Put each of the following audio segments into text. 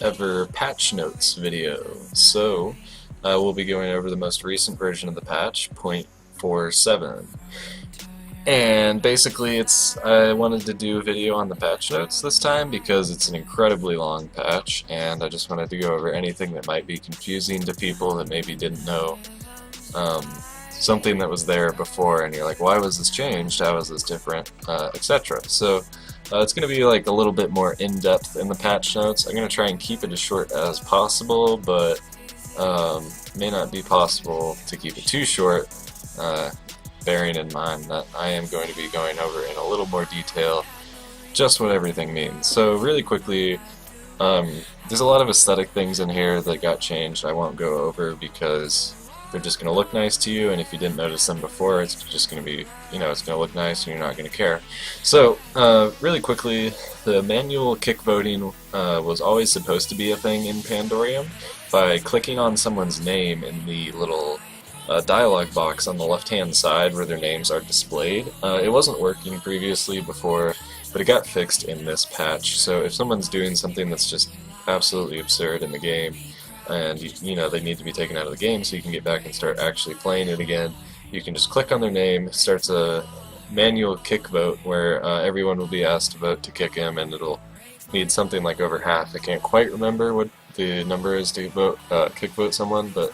ever patch notes video. So we'll be going over the most recent version of the patch, 0.47. And basically I wanted to do a video on the patch notes this time because it's an incredibly long patch, and I just wanted to go over anything that might be confusing to people that maybe didn't know um, something that was there before, and you're like, why was this changed, how is this different, etc. So it's going to be like a little bit more in-depth in the patch notes. I'm going to try and keep it as short as possible, but may not be possible to keep it too short, bearing in mind that I am going to be going over in a little more detail just what everything means. So really quickly, there's a lot of aesthetic things in here that got changed I won't go over because they're just going to look nice to you, and if you didn't notice them before, it's just going to be, it's going to look nice and you're not going to care. So, really quickly, the manual kick voting was always supposed to be a thing in Pandorium. By clicking on someone's name in the little dialog box on the left-hand side where their names are displayed. It wasn't working previously before, but it got fixed in this patch. So if someone's doing something that's just absolutely absurd in the game, and they need to be taken out of the game so you can get back and start actually playing it again, you can just click on their name. It starts a manual kick vote where everyone will be asked to vote to kick him, and it'll need something like over half. I can't quite remember what the number is to vote kick vote someone, but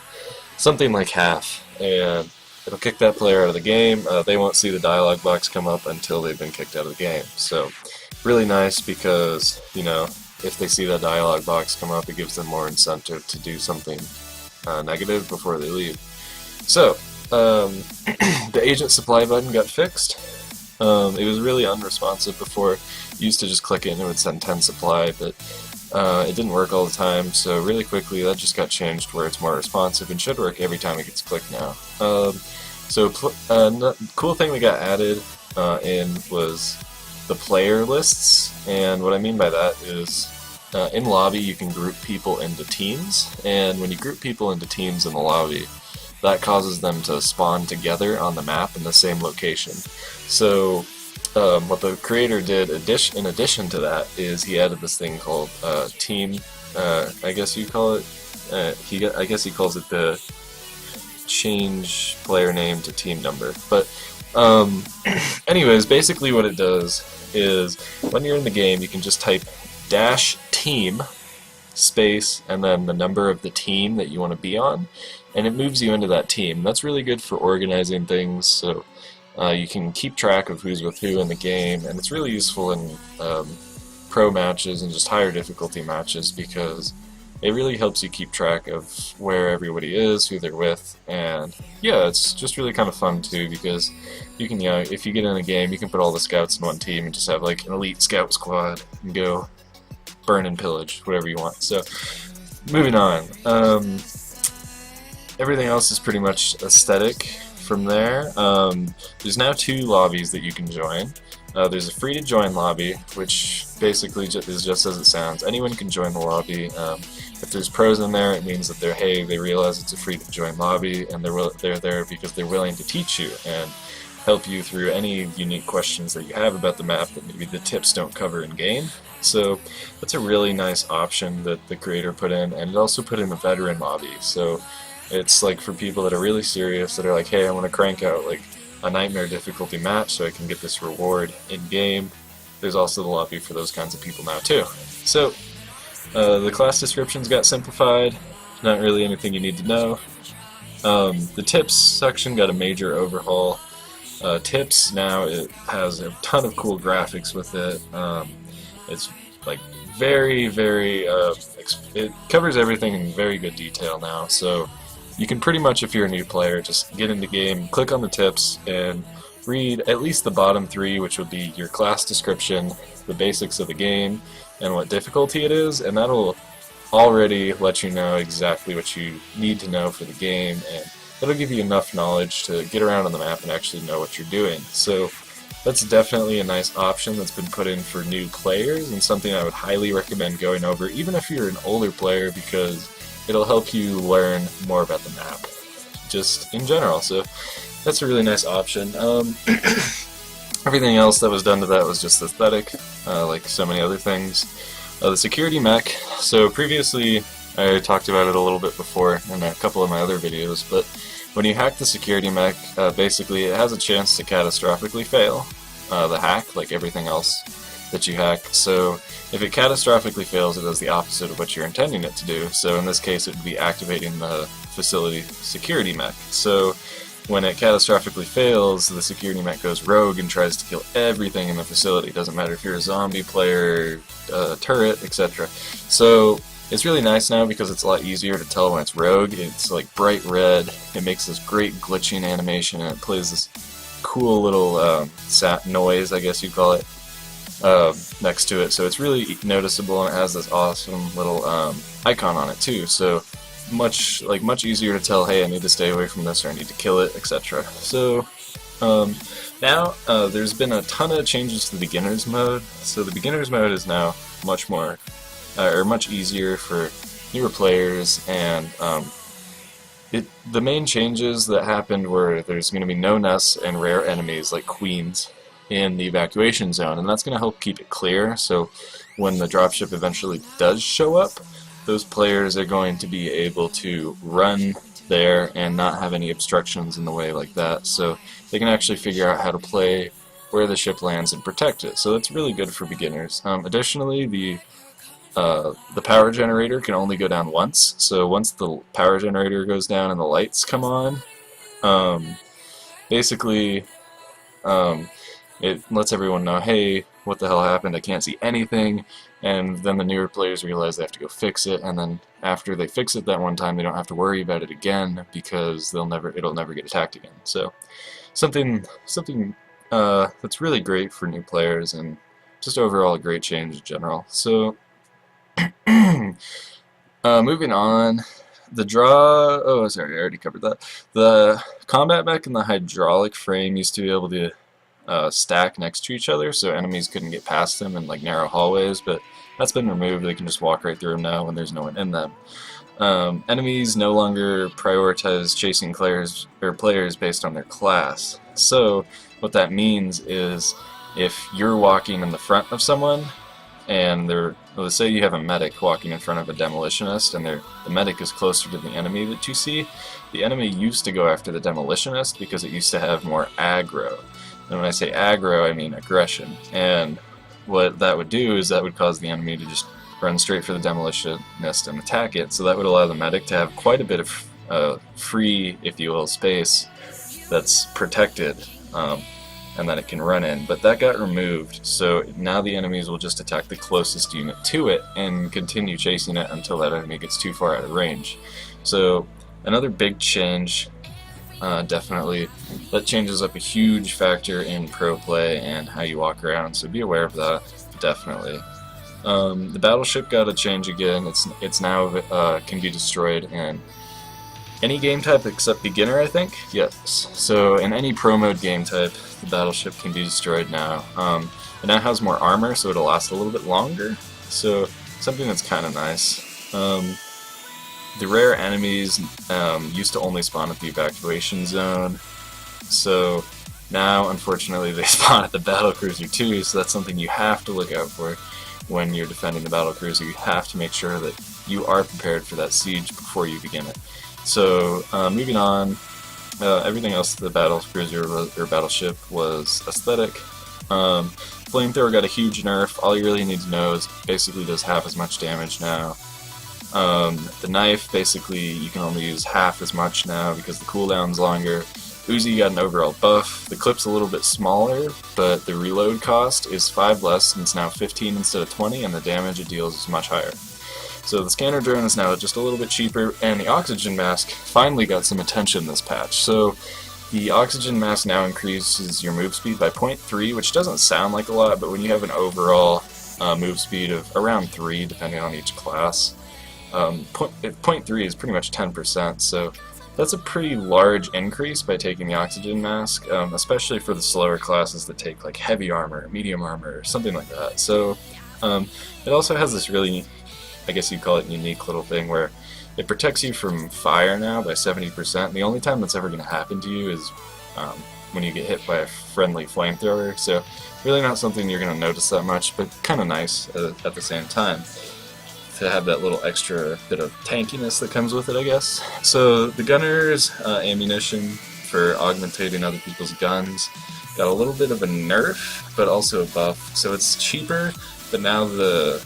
something like half, and it'll kick that player out of the game. They won't see the dialog box come up until they've been kicked out of the game. So really nice because if they see that dialog box come up, it gives them more incentive to do something negative before they leave. So, the agent supply button got fixed. It was really unresponsive before. You used to just click it and it would send 10 supply, but it didn't work all the time, so really quickly that just got changed where it's more responsive and should work every time it gets clicked now. Cool thing that got added in was the player lists, and what I mean by that is in lobby you can group people into teams, and when you group people into teams in the lobby, that causes them to spawn together on the map in the same location. So what the creator did in addition to that is he added this thing called team, I guess you call it, I guess he calls it the change player name to team number. But anyways, basically what it does is when you're in the game you can just type -team space and then the number of the team that you want to be on, and it moves you into that team. That's really good for organizing things, so you can keep track of who's with who in the game, and it's really useful in pro matches and just higher difficulty matches because it really helps you keep track of where everybody is, who they're with, and yeah, it's just really kind of fun too because you can, if you get in a game, you can put all the scouts in one team and just have like an elite scout squad and go burn and pillage, whatever you want. So, moving on. Everything else is pretty much aesthetic from there. There's now 2 lobbies that you can join. There's a free to join lobby, which basically is just as it sounds. Anyone can join the lobby. If there's pros in there, it means that they realize it's a free to join lobby, and they're there because they're willing to teach you and help you through any unique questions that you have about the map that maybe the tips don't cover in game. So that's a really nice option that the creator put in, and it also put in a veteran lobby. So it's like for people that are really serious, that are like, hey, I want to crank out like a nightmare difficulty match so I can get this reward in game. There's also the lobby for those kinds of people now too. So the class descriptions got simplified. Not really anything you need to know. The tips section got a major overhaul. Tips now, it has a ton of cool graphics with it. It's like very, it covers everything in very good detail now, so you can pretty much, if you're a new player, just get into game, click on the tips, and read at least the bottom 3, which would be your class description, the basics of the game, and what difficulty it is, and that'll already let you know exactly what you need to know for the game, and that'll give you enough knowledge to get around on the map and actually know what you're doing. So that's definitely a nice option that's been put in for new players, and something I would highly recommend going over, even if you're an older player, because it'll help you learn more about the map, just in general. So that's a really nice option. Everything else that was done to that was just aesthetic, like so many other things. The security mech. So previously I talked about it a little bit before in a couple of my other videos, but when you hack the security mech, basically it has a chance to catastrophically fail the hack, like everything else that you hack. So if it catastrophically fails, it does the opposite of what you're intending it to do. So in this case, it would be activating the facility security mech. So when it catastrophically fails, the security mech goes rogue and tries to kill everything in the facility. Doesn't matter if you're a zombie player, turret, etc. So it's really nice now because it's a lot easier to tell when it's rogue. It's like bright red, it makes this great glitching animation, and it plays this cool little noise, I guess you'd call it, next to it. So it's really noticeable, and it has this awesome little icon on it too. So much easier to tell, hey, I need to stay away from this, or I need to kill it, etc. So now there's been a ton of changes to the beginner's mode. So the beginner's mode is now much more much easier for newer players, and the main changes that happened were there's going to be no nests and rare enemies like queens in the evacuation zone, and that's going to help keep it clear. So when the dropship eventually does show up, those players are going to be able to run there and not have any obstructions in the way like that. So they can actually figure out how to play where the ship lands and protect it. So that's really good for beginners. Additionally, the power generator can only go down once. So once the power generator goes down and the lights come on, basically it lets everyone know, hey, what the hell happened? I can't see anything. And then the newer players realize they have to go fix it, and then after they fix it that one time, they don't have to worry about it again because it'll never get attacked again. So something that's really great for new players, and just overall a great change in general. So moving on, the draw. Oh, sorry, I already covered that. The combat mech and the hydraulic frame used to be able to stack next to each other, so enemies couldn't get past them in like narrow hallways, but that's been removed. They can just walk right through them now when there's no one in them. Enemies no longer prioritize chasing players based on their class. So what that means is if you're walking in the front of someone and let's say you have a medic walking in front of a demolitionist, and the medic is closer to the enemy that you see, the enemy used to go after the demolitionist because it used to have more aggro. And when I say aggro, I mean aggression. And what that would do is that would cause the enemy to just run straight for the demolitionist and attack it. So that would allow the medic to have quite a bit of free, if you will, space that's protected, and that it can run in. But that got removed, so now the enemies will just attack the closest unit to it and continue chasing it until that enemy gets too far out of range. So another big change. Definitely, that changes up a huge factor in pro play and how you walk around, so be aware of that, definitely. The battleship got a change again. It's now can be destroyed in any game type except beginner, I think? Yes. So in any pro mode game type, the battleship can be destroyed now. It now has more armor, so it'll last a little bit longer, so something that's kind of nice. The rare enemies used to only spawn at the evacuation zone, so now unfortunately they spawn at the Battlecruiser too, so that's something you have to look out for when you're defending the Battlecruiser. You have to make sure that you are prepared for that siege before you begin it. So moving on, everything else to the Battlecruiser or Battleship was aesthetic. Flamethrower got a huge nerf. All you really need to know is basically does half as much damage now. The knife, basically, you can only use half as much now because the cooldown's longer. Uzi got an overall buff. The clip's a little bit smaller, but the reload cost is 5 less, and it's now 15 instead of 20, and the damage it deals is much higher. So the scanner drone is now just a little bit cheaper, and the oxygen mask finally got some attention this patch. So the oxygen mask now increases your move speed by 0.3, which doesn't sound like a lot, but when you have an overall move speed of around 3, depending on each class, 0.3 is pretty much 10%, so that's a pretty large increase by taking the oxygen mask, especially for the slower classes that take like heavy armor, medium armor, or something like that. So it also has this really, I guess you'd call it, unique little thing where it protects you from fire now by 70%. The only time that's ever going to happen to you is when you get hit by a friendly flamethrower, so really not something you're going to notice that much, but kind of nice at the same time to have that little extra bit of tankiness that comes with it, I guess. So the gunner's ammunition for augmentating other people's guns got a little bit of a nerf, but also a buff, so it's cheaper, but now the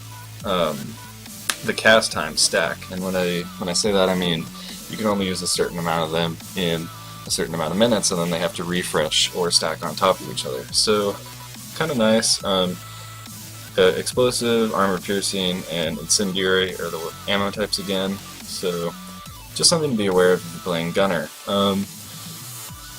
cast times stack, and when I say that, I mean you can only use a certain amount of them in a certain amount of minutes, and then they have to refresh or stack on top of each other. So kind of nice. Explosive, armor piercing, and incendiary are the ammo types again, so just something to be aware of if you're playing gunner.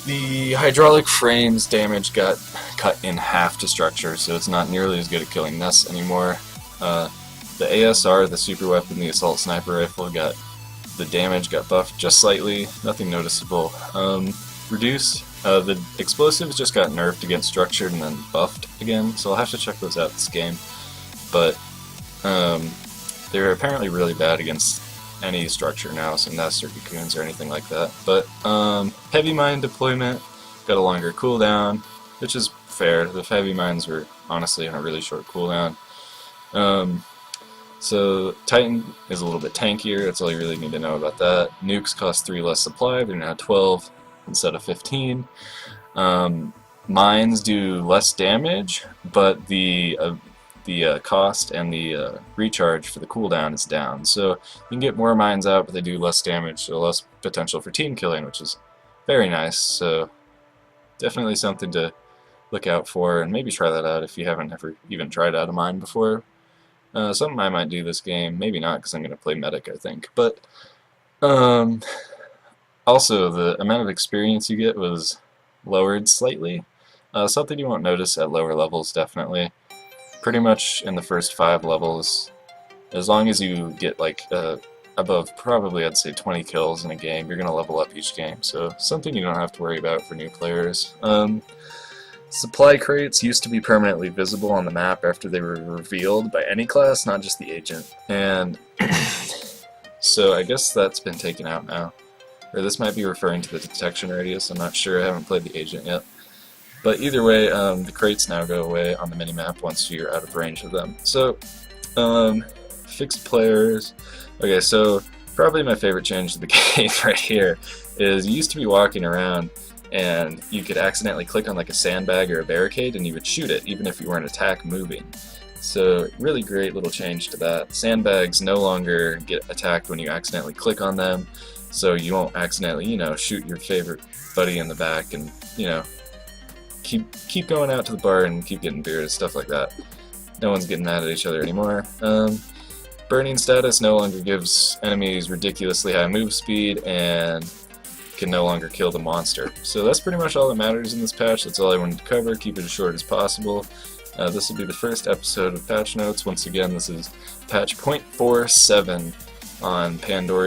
The hydraulic frames damage got cut in half to structure, so it's not nearly as good at killing nests anymore. The ASR, the super weapon, the assault sniper rifle, the damage got buffed just slightly, nothing noticeable. Reduced. The explosives just got nerfed against structured and then buffed again, so I'll have to check those out this game. But they're apparently really bad against any structure now, so nests or cocoons or anything like that. But heavy mine deployment got a longer cooldown, which is fair. The heavy mines were honestly on a really short cooldown. So Titan is a little bit tankier, that's all you really need to know about that. Nukes cost 3 less supply, they're now 12 instead of 15. Mines do less damage, but the cost and the recharge for the cooldown is down. So you can get more mines out, but they do less damage, so less potential for team killing, which is very nice. So definitely something to look out for, and maybe try that out if you haven't ever even tried out a mine before. Something I might do this game, maybe not because I'm going to play medic, I think. But also, the amount of experience you get was lowered slightly. Something you won't notice at lower levels, definitely. Pretty much in the first 5 levels, as long as you get like above probably I'd say 20 kills in a game, you're going to level up each game. So something you don't have to worry about for new players. Supply crates used to be permanently visible on the map after they were revealed by any class, not just the agent. And so I guess that's been taken out now. Or this might be referring to the detection radius, I'm not sure, I haven't played the agent yet. But either way, the crates now go away on the minimap once you're out of range of them. So, fixed players. Okay, so probably my favorite change to the game right here is you used to be walking around and you could accidentally click on like a sandbag or a barricade and you would shoot it even if you weren't attack moving. So really great little change to that. Sandbags no longer get attacked when you accidentally click on them, so you won't accidentally, shoot your favorite buddy in the back and, keep going out to the bar and keep getting beer and stuff like that. No one's getting mad at each other anymore. Burning status no longer gives enemies ridiculously high move speed and can no longer kill the monster. So that's pretty much all that matters in this patch. That's all I wanted to cover. Keep it as short as possible. This will be the first episode of Patch Notes. Once again, this is patch 0.47 on Pandorium.